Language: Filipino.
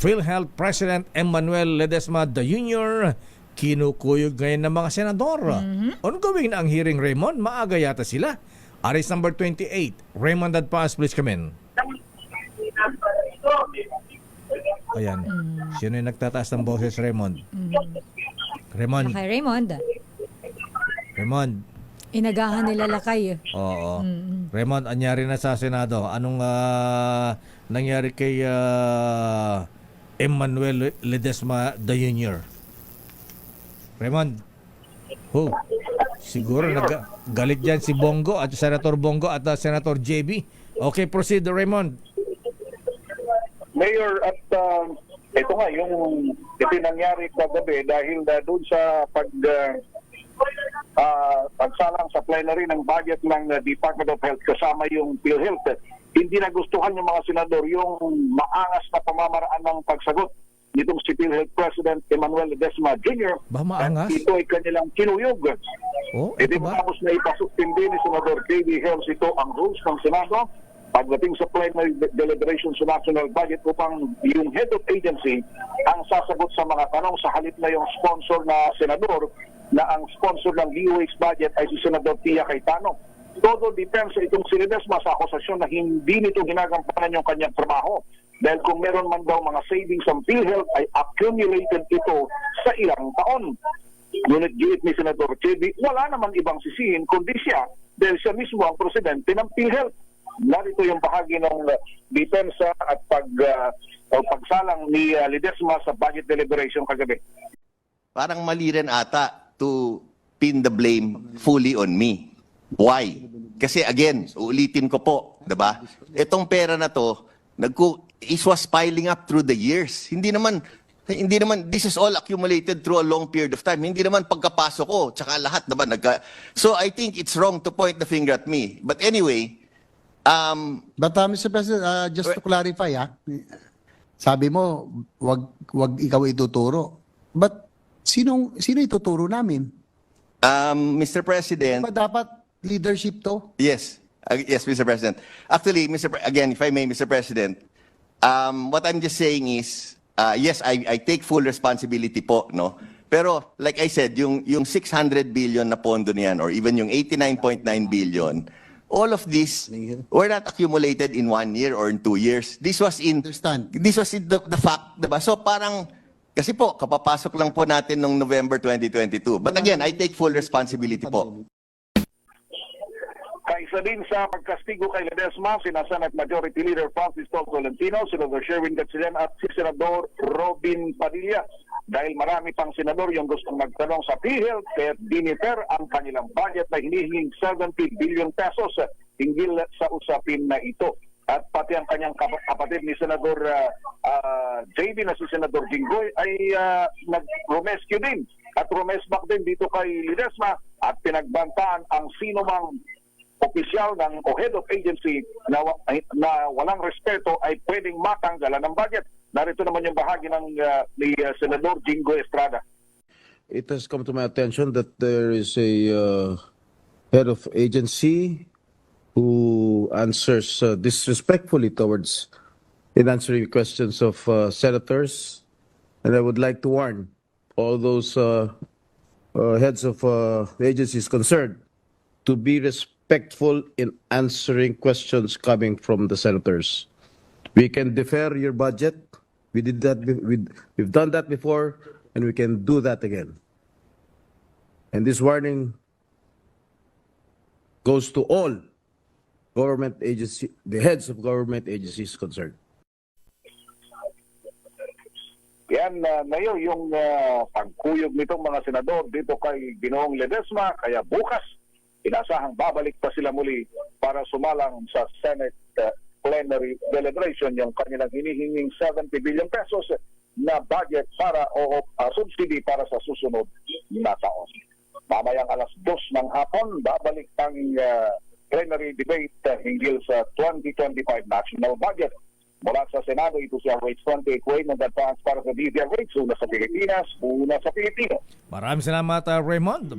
PhilHealth President Emmanuel Ledesma Jr. kinukuyog ngayon ng mga senador. Ongoing na ang hearing, Raymond. Maaga yata sila. Aris number 28. Raymond Adpas, please come in. Ayan. Sino yung nagtataas ng boses, Raymond? Raymond. Okay, Raymond. Raymond. Inagahan nila lakay. Oo. Raymond, anyari na sa Senado. Anong nangyari kay Emmanuel Ledesma Jr.? Raymond. Siguro galit dyan si Bongo at Senator Bongo at Senator JB. Okay, proceed, Raymond. Mayor, at ito nga, yung nangyari kagabi dahil doon sa pagsalang sa plenary ng budget ng Department of Health kasama yung PhilHealth, hindi nagustuhan yung mga senador yung maangas na pamamaraan ng pagsagot nitong si PhilHealth President Emmanuel Ledesma Jr. Ba maangas? At ito ay kanilang kinuyog. Oh, Ito ito ba? tapos na ipasuspindi ni Senador J.B. Helms ito ang rules ng Senado pagdating sa plenary deliberation sa national budget upang yung head of agency ang sasagot sa mga tanong sa halip na yung sponsor na senador na ang sponsor ng DOH budget ay si Senador Tia Cayetano. Todo depends sa itong si Ledesma sa akusasyon na hindi nito ginagampanan yung kanyang trabaho. Dahil kung meron man daw mga savings ang PhilHealth ay accumulated ito sa ilang taon. Ngunit giit ni Senador J.B., wala naman ibang sisihin kundi siya dahil siya mismo ang presidente ng PhilHealth. Narito yung bahagi ng depensa at pagsalang ni Ledesma sa budget deliberation kagabi. Parang mali rin ata to pin the blame fully on me. Why? Kasi again, uulitin ko po, 'di ba? Itong pera na to, it was piling up through the years. Hindi naman this is all accumulated through a long period of time. Hindi naman pagkapasok ko, tsaka lahat, 'di ba? So I think it's wrong to point the finger at me. But anyway, But Mr. President, just to clarify, sabi mo, wag ikaw ituturo. But sino ituturo namin? Mr. President, Ba dapat leadership to? yes. Yes, Mr. President. Actually, again, if I may, Mr. President, what I'm just saying is, yes, I take full responsibility po, no? Pero, like I said, yung 600 billion na pondo niyan, or even yung 89.9 billion, all of this were not accumulated in 1 year or in 2 years. This was in the fact, diba? So parang, kasi po, kapapasok lang po natin noong November 2022. But again, I take full responsibility po. Kaisa din sa pagkastigo kay Ledesma, sina Senate Majority Leader Francis Tolentino, Senador Sherwin Gatchalian at si Senador Robin Padilla. Dahil marami pang senador yung gustong magtanong sa PhilHealth at diniter ang kanilang budget na hinihinging 70 billion pesos hinggil sa usapin na ito. At pati ang kanyang kapatid ni Senador JB na si Senador Jinggoy ay nag-rescue din at rumesbak din dito kay Ledesma at pinagbantaan ang sino mang opisyal ng o head of agency na walang respeto ay pwedeng matanggalan ng budget. Narito naman yung bahagi ng ni Senador Jingo Estrada. It has come to my attention that there is a head of agency who answers disrespectfully in answering questions of senators, and I would like to warn all those heads of agencies concerned to be respectful in answering questions coming from the senators. We can defer your budget. We did that. We've done that before, and we can do that again. And this warning goes to all government agency, the heads of government agencies concerned. Yan, Mayor, yung pagkuyog nitong mga senador dito kay Ginoong Ledesma, kaya bukas, inasahang babalik pa sila muli para sumalang sa Senate plenary deliberation yung kanilang hinihinging 70 billion pesos na budget para o subsidy para sa susunod na taon. Mamayang alas 2 ng hapon, babalik ang plenary debate hinggil sa 2025 national budget. Mula sa Senado, ito si RH28 Wayne nag-advance para sa DZRH, una sa Pilipinas, una sa Pilipino. Maraming salamat, Raymond.